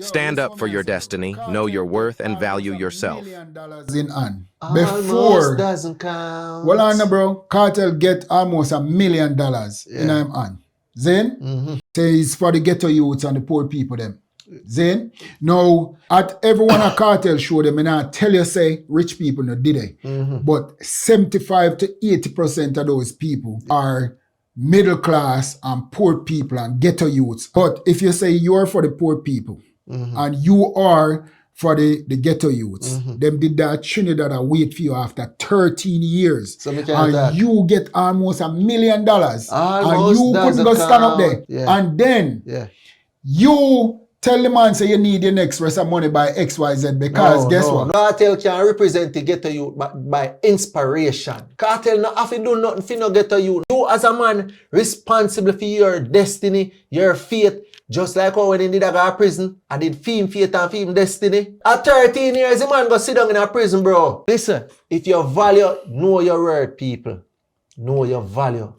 Stand up for your destiny, know your worth, and value yourself. $1 million in hand. Almost Before, doesn't count. well on bro, Kartel get almost $1 million in him hand. Then, say it's for the ghetto youths and the poor people them. Then, now, at everyone a Kartel show them, and I tell you say, rich people no did they. But 75 to 80% of those people are middle class and poor people and ghetto youths. But if you say you're for the poor people, and you are for the ghetto youths, them did that Trinidad that wait for you after 13 years. So and you get almost $1 million. Almost and you couldn't go stand up there. Yeah. And then you tell the man say you need your next rest of money by XYZ because guess what? Kartel can represent the ghetto youth by inspiration. Kartel not have to do nothing for no ghetto youth. You as a man responsible for your destiny, your fate. Just like how when he did go to prison, I did film fate and film destiny. At 13 years, the man go sit down in a prison, bro. Listen, if you value, know your word, people. Know your value.